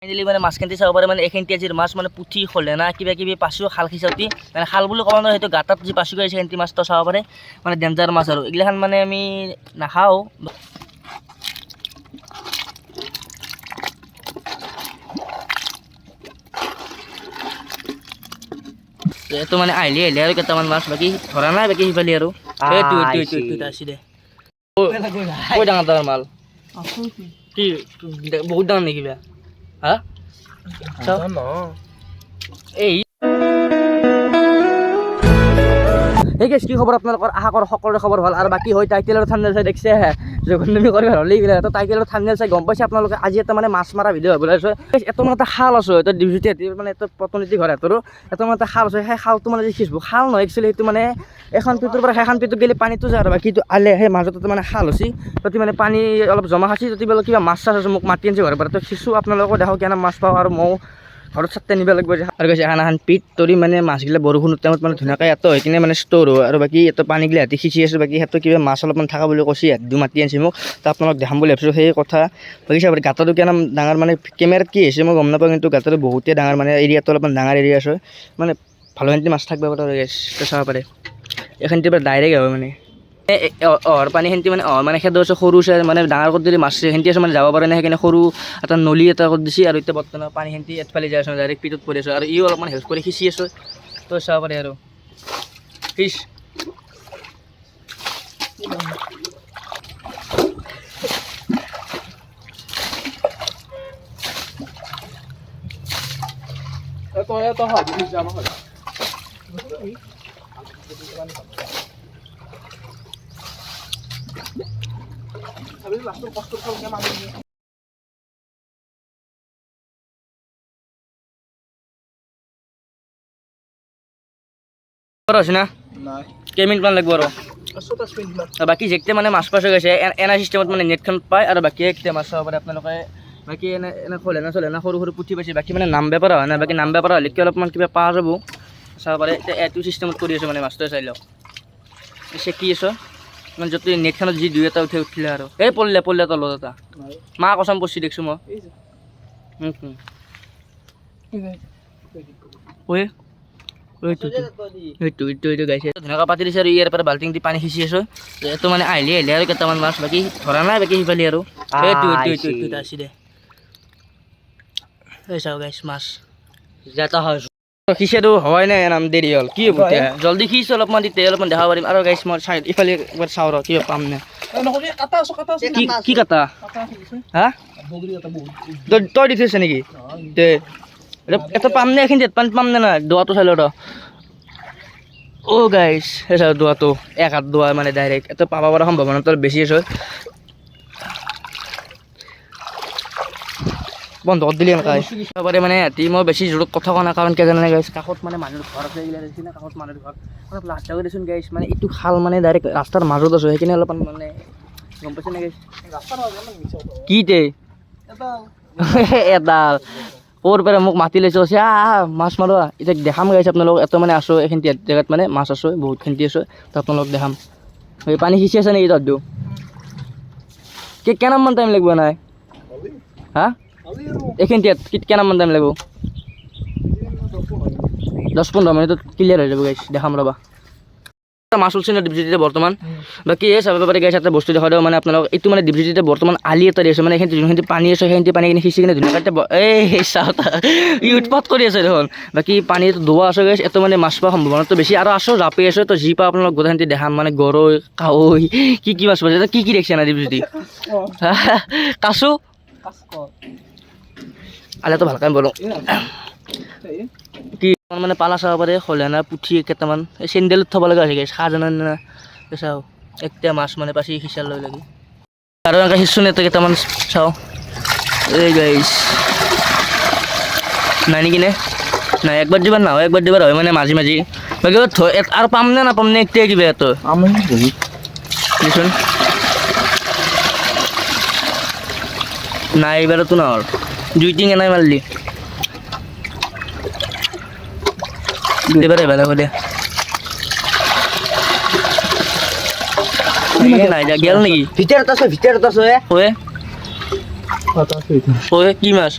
Finally মানে মাছখিনি চাব পাৰে মানে এইখিনি আজিৰ মাছ মানে পুঠি খলিহনা কিবা কিবি পাছো খাল খিচাউতি মানে খাল বুলি ক'ব নোৱাৰে, সেইটো গাঁতত যি পাছো গৈছে সেইখিনি মাছটো চাব পাৰে মানে ডেঞ্জাৰ মাছ আৰু এইগিলাখান মানে আমি নাখাওঁ। এইটো মানে আহিলে আৰু কেইটামান মাছ বাকী ধৰা নাই, বাকী সিফালে আৰু এইটো আছে দে কৈ ডাঙৰ ডাঙৰ মাল কি বহুত ডাঙৰ নেকি কিবা হা এই গাইছ কি খবৰ আপোনালোকৰ? আশা কৰোঁ সকলোৰে খবৰ ভাল আৰু বাকী হয় টাইটেলৰ থাম্বনেল চাই দেখিছে জগন্নামী কৰি হ'লে এইবিলাক এটা টাইটেলৰ থাম্বনেল চাই গম পাইছে আপোনালোকে আজি এটা মানে মাছ মাৰা ভিডিঅ' হ'বলৈ আছে। এটা মানে এটা খাল আছে, এটা ডিভিটি মানে এটা প্ৰতিনিধি ঘৰ এটাৰো এটা মানে এটা খাল আছে। সেই খালটো মানে দেখিছোঁ খাল নহয় একচুৱেলি, সেইটো মানে এখন পিটোৰ পৰা সেইখন পিটোত গ'লে পানীটো যায় আৰু বাকীটো আলে সেই মাজতে মানে খাল হৈছে, তাতে মানে পানী অলপ জমা খাইছে, তাতে বোলে কিবা মাছ চাছ আছে। মোক মাতি আনিছে ঘৰৰ পৰা, তো শিশু আপোনালোকক দেখক কেনে মাছ পাওঁ আৰু ময়ো ঘৰত চাটতে নিব লাগিব আৰু কৈছে এখন পিট তৰি মানে মাছগিলা বৰষুণৰ টাইমত মানে ধুনীয়াকৈ ইয়াতে হৈ কিনে মানে ষ্ট'ৰ হয় আৰু বাকী ইয়াতে পানীগিলা হাতী সিঁচি আছোঁ। বাকী সিহঁতৰ কিবা মাছ অলপমান থকা বুলি কৈছে, সিহঁতি মাতি আনিছে মোক, তো আপোনালোক দেখাম বুলি ভাবিছোঁ সেই কথা। বাকী চাব গাঁতটো কেনে ডাঙৰ মানে কেমেৰাত কি হৈছে মই গম নাপাওঁ, কিন্তু গাঁতটো বহুতেই ডাঙৰ মানে এৰিয়াটো অলপমান ডাঙৰ এৰিয়া আছে, মানে ভালেখিনি মাছ থাকিব পাৰে চাব পাৰে। এইখিনিৰ পৰা ডাইৰেক্ট হয় মানে অহৰ পানীখিনি মানে খেদ আছে সৰু চাই মানে ডাঙৰ কৰি দিলে মাছ সেইখিনি আছে মানে যাব পাৰে নাই, সেইকাৰণে সৰু এটা নলী এটা কৰি দিছে আৰু এতিয়া বৰ্তমান পানীখিনি এফালে যাই আছে ডাইৰেক্ট পিটত পৰি আছোঁ আৰু ইও অলপমান হেল্প কৰি সিঁচি আছোঁ, তো চাব পাৰে আৰু ফিছ আছে না কেইমিনিটমান লাগিব আৰু বাকী যেইটা মানে মাছ পাছ হৈ গৈছে এনা চিষ্টেমত মানে নেটখন পায় আৰু বাকী একটা মাছ চাব পাৰে আপোনালোকে। বাকী এনে খলিহনা চলিহনা সৰু সৰু পুঠি পাইছে, বাকী মানে নাম বেপাৰ হয় নাই, বাকী নাম বেপাৰ হ'লে অলপমান কিবা পোৱা যাব চাব পাৰে। এতিয়া এইটো চিষ্টেমত কৰি আছোঁ মানে মাছটোৱে চাই লওক চেকি আছোঁ মানে য'ত নেটখনত যি দুই এটা উঠিলে আৰু এই পঢ়িলে তলত এটা মা কচম পচি দেখিছোঁ মই সেইটো গাইছে ধুনীয়াকৈ পাতি দিছে আৰু ইয়াৰ পৰা বাল্টিং দি পানী সিঁচি আছোঁ। এইটো মানে আহিলে আৰু কেইটামান মাছ বাকী ধৰা নাই, বাকী সিফালে আৰু এইটো আছে দে চাওঁ গাইছ মাছ যাতা হয় সিঁচাটো হোৱাই নাই নাম দেৰি হ'ল কি হ'ব এতিয়া জল্দি সিঁচো অলপমান তেতিয়া অলপমান দেখাব পাৰিম। আৰু গাইছ মই চাই ইফালে একবাৰ চাওঁ ৰ কি পাম নে কি কাটা হা তই দি থৈছে নেকি তে এটা পাম নে এইখিনি পানীত পাম নে নাই দোৱাটো চাই ল ৰ অ' গাইছ সেই চাওঁ দোৱাটো এক হাত দোৱা মানে ডাইৰেক্ট এটা পাব পৰা সম্ভাৱনাটো বেছি আছে। বন্ধ কৰি দিলে এনেকৈ পাৰে মানে সিহঁতি মই বেছি জোৰত কথা কোৱা নাই, কাৰণ কি জানে গাইছ কাষত মানে মানুহৰ ঘৰ আছে, এইগিলা দেখিছে না কাষত মানুহৰ ঘৰ অলপ লাজ লাগি দেচোন গাইছ, মানে এইটো খাল মানে ডাইৰেক্ট ৰাস্তাৰ মাজত আছোঁ, সেইখিনি অলপমান মানে গম পাইছে নে গাইছ কি তে এডাল ক'ৰ পৰা মোক মাতি লৈছে কৈছে মাছ মাৰোৱা এতিয়া দেখাম গাইছে আপোনালোক। এটা মানে আছোঁ এইখিনি জেগাত মানে মাছ আছোঁ বহুতখিনি আছোঁ, তো আপোনালোক দেখাম। এই পানী সিঁচি আছে নেকি তাত দিওঁ কেনামান টাইম লাগিব নাই হা এইখিনি কেনামান টাইম লাগিব 10-15 মিনিটত ক্লিয়াৰ হৈ যাব গাইছ দেখাম ৰ'বা। মাছ উঠিছে না ডিপজিটিতে বৰ্তমান। বাকী এই চাব পাৰে গাইছ এটা বস্তু দেখা দিওঁ মানে আপোনালোক এইটো মানে ডিপজিটিতে বৰ্তমান আলি এটা দি আছে, মানে এইখিনি যোনখিনি পানী আছে সেইখিনি পানীখিনি সিঁচি কিনে ধুনীয়াকৈ এই চাওঁ ই উৎপাত কৰি আছে দেখোন। বাকী পানীত দোৱা আছে গাইছ, এইটো মানে মাছ পোৱাৰ সম্ভাৱনাটো বেছি আৰু আছোঁ জাপি আছোঁ, তো যি পাওঁ আপোনালোক গোটেইখিনি দেখাম মানে গৰৈ কাৱৈ কি মাছ পাইছে কি দেখিছে না ডিপজিটি কাছু আলেতো ভালকৈ বলো কি মানে পালা চাব পাৰে খলিহনা পুঠি কেইটামান এই চেণ্ডেলত থ'ব লগা হৈছে গাইছ খাজানা না চাওঁ একটা মাছ মানে পাছি সিঁচাৰ লৈ লাগি আৰু এনেকৈ সিঁচো নেতা কেইটামান চাওঁ এই গাইছ নাই নেকি নে নাই একবাৰ দিবাৰ নহয় একবাৰ দিবাৰ হয় মানে মাজে বাকী আৰু পাম নে নাপাম নে এতিয়া কিবা এটা দেচোন নাই এইবাৰতো নহ'ল দুই তিন এনাই মাৰিলি এবাৰে ভালো কৰে নাই যা গেল নাকি ভিতৰত আছে ওয়ে কি মাছ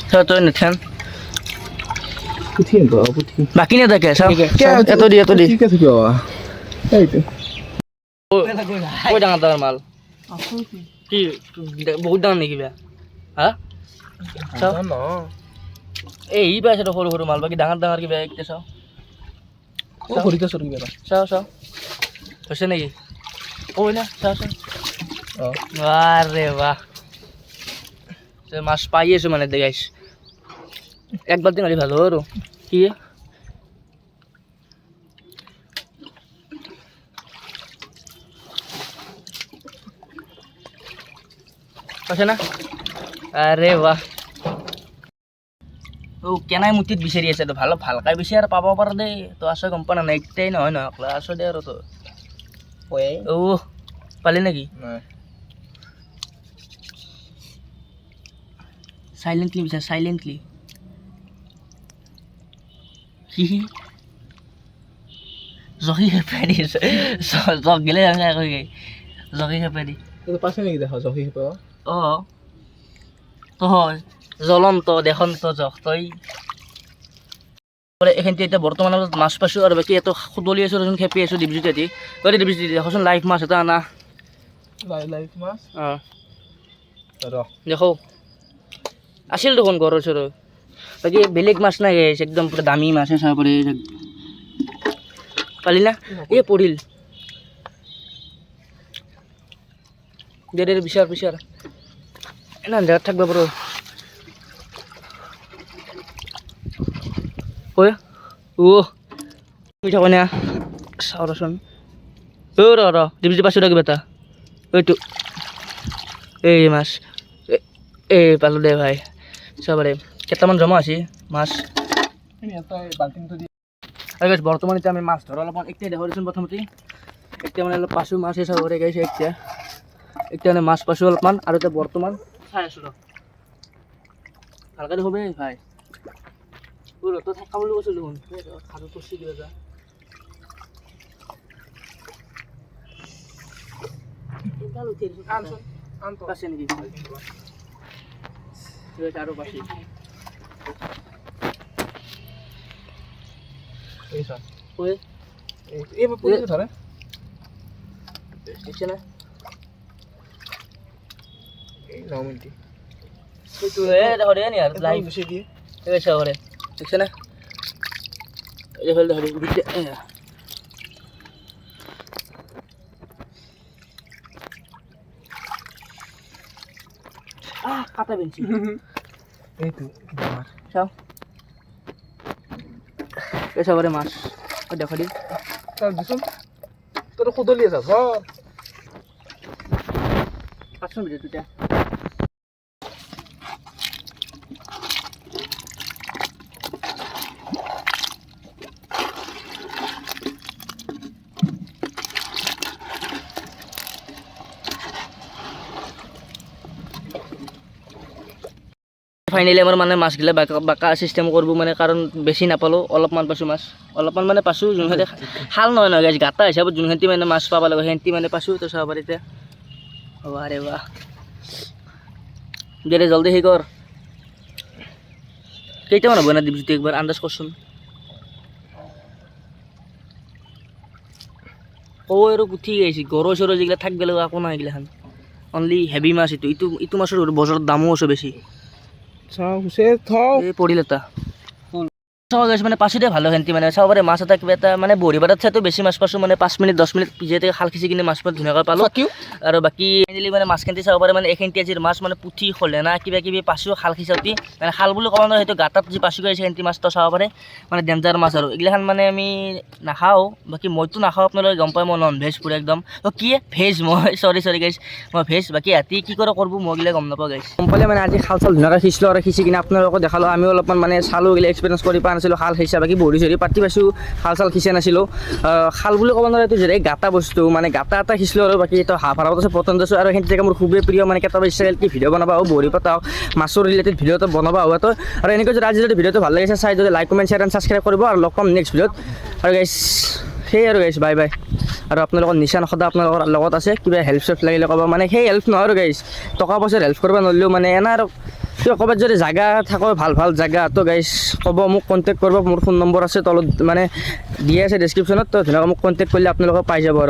চাও তই নেথান পুঠি পুঠি বাকী নেথাকে চাও এত দি ঠিক আছে কিয় এইটো কৈ ডাঙৰ মাল কি বহুত ডাঙৰ নেকি বেয়া হা চাও এই পাইছে তো সৰু সৰু মাল বাকী ডাঙৰ কিবা একটা চাও ভৰিতে চৰি কিবা চাও হৈছে নেকি কৈ না চাও আৰে বাহ মাছ পাই আছো মানে দেখাইছ একবাৰ দিন ভালো আৰু কি আছে না আৰে বাহ ও কেনাই মুঠিত বিচাৰি আছে তো ভালকাই বিচাৰি পাব পাৰ দেই তো আছে গম পা না একটাই নহয় আছে দে আৰু তো ও পালি নেকি সাইলেন্টলি বিচাৰ সাইলেন্টলি কি জকি খেপাই দি জক গেলে জকি খেপাই দি পাছে নেকি দেখা জকি খেপা হয় জ্বলন্ত দেখন্ত জক তই এইখিনিতে এতিয়া বৰ্তমান মাছ পাইছোঁ আৰু বাকী এটো খুদলি আছোঁ ৰচোন খেপি আছোঁ ডিপজিত এটি তই ডিপজিত দেখোচোন লাইভ মাছ এটা আনা লাইভ মাছ দেখো আছিল দেখোন ঘৰৰ ওচৰত বাকী বেলেগ মাছ নাই একদম পুৰা দামী মাছে চাব পাৰি পালি না এই পৰিল দে বিচাৰ এনে জেগাত থাকিব পাৰোঁ কৈ মিঠা কইনা চাওঁ ৰচোন ৰ ডিপজিত পাইছোঁ কিবা এটা এইটো এই মাছ এই পালোঁ দে ভাই চাবাৰে কেইটামান জমা আছে মাছ বৰ্তমান এতিয়া আমি মাছ ধৰা অলপমান এতিয়া দেখা দিছোঁ প্ৰথমতে এতিয়া মানে অলপ পাছোঁ মাছে চাবৰে গাইছে এতিয়া মানে মাছ পাইছোঁ অলপমান আৰু এতিয়া বৰ্তমান চাই আছোঁ ৰ ভালকৈ দেখোঁ ভাই তই থাকা বুলি কৈছোঁ দেখোন খাৰু পচি দিবা যা পাছে নেকি আৰু পাছি ধৰে দেখছে না এই 9 মিনিট সেইটো ধরে নি আর লাইভ গুছিয়ে দিয়ে এসে ধরে দেখছে না এই ফেল ধরে দিতে কাটা বেঞ্চি এই তো মাছ চাও এসে ধরে মাছ ও দেখো দি তার দিছুন তোর খুদলি আছে ধর পাঁচশো মিনিট তুই ফাইনেলি আমার মানে মাছগিলা বাঁকা সিস্টেম করবো মানে কারণ বেশি নাপালো অলপমান পাইছোঁ মাছ অলপমান মানে পাইছোঁ যোনখানে খাল নহয় গাছ গাঁতা হিচাপত যোনখানে মানে মাছ পাব লাগে সেহেঁতি মানে পাইছোঁ তো চাব পাৰি এতিয়া আৰে বাহ দে জলদি সেই কৰ কেইটামান হ'ব না দীপজ্যোতি একবাৰ আন্দাজ কৰচোন আৰু পুঠি গাইছে গৰৈ চৰৈ যিগিলা থাকিব লাগে একো নাই এইগিলাখান অনলি হেভি মাছ ইটো মাছৰ বজাৰত দামো আছে বেছি চাও সে থও এই পৰিল এটা চাব গাইছে মানে পাছোঁ দিয়ে ভালো সেন্তি মানে চাব পাৰে মাছ এটা কিবা এটা মানে বৰি বাটাত চাইতো বেছি মাছ পাইছোঁ মানে 5 মিনিট 10 মিনিট পিছতে খাল খিচি কিনে মাছ পাত ধুনীয়াকৈ পালোঁ আৰু বাকী ফাইনেলি মানে মাছখিনি চাব পাৰে মানে এইখিনি আজিৰ মাছ মানে পুঠি খলেনা কিবা কিবি পাছোঁ খাল খিচাওঁতি মানে খাল বুলি ক'ব নোৱাৰে সেইটো গাঁতাত যি পাছোঁ গাইছে সেন্তি মাছটো চাব পাৰে মানে ডেঞ্জাৰ মাছ আৰু এইগিলাখান মানে আমি নাখাওঁ বাকী মইতো নাখাওঁ আপোনালোকে গম পায় মই নন ভেজ পুৰা একদম কি ভেজ মই চৰি গাইছ মই ভেজ বাকী ৰাতি কি কৰে কৰিব মই গিলা গম নাপাওঁ গাইছ গম পালে মানে আজি খাল চাল ধুনীয়াকৈ খিচিলোঁ আৰু খিচি কিনে আপোনালোকক দেখালোঁ আমি অলপমান মানে চালোঁ গিলা এক্সপিৰিয়েঞ্চ কৰি পোৱা নাছিলোঁ খাল খিচা বাকী বৰি চৰি পাতি পাইছোঁ খাল চাল খিচা নাছিলোঁ খাল বুলি ক'ব নোৱাৰে এইটো যে গাঁতা বস্তু মানে গাঁতা এটা খিচিলোঁ আৰু বাকী এইটো হাফ হাৰাত আছে পতন আছোঁ আৰু সেইখিনি জেগা মোৰ খুবেই প্ৰিয় মানে কেতিয়াবা ইচ্ছা কি ভিডিঅ' বনাবা হওক বৰি পতা হওক মাছৰ ৰিলেটেড ভিডিঅ' এটা বনাবা হোৱা তো আৰু এনেকৈ যদি আজি যদি ভিডিঅ'টো ভাল লাগিছে চাই যদি like comment share and subscribe কৰিব আৰু লগ পাম নেক্সট ভিডিঅ'ত আৰু গাইছ সেই আৰু গাইছ বাই বাই আৰু আপোনালোকৰ নিচান সদায় আপোনালোকৰ লগত আছে কিবা হেল্প চেল্প লাগিলে ক'ব মানে সেই হেল্প নহয় আৰু গাইছ টকা পইচাৰ হেল্প কৰিব নোৱাৰিলেও মানে এনে আৰু তো ক'ৰবাত যদি জাগা থাকো ভাল ভাল জাগা তো গাইছ ক'ব মোক কণ্টেক্ট কৰিব মোৰ ফোন নম্বৰ আছে তলত মানে দিয়ে আছে ডেছক্ৰিপশ্যনত তো ধুনীয়াকৈ মোক কণ্টেক্ট কৰিলে আপোনালোকে পাই যাব আৰু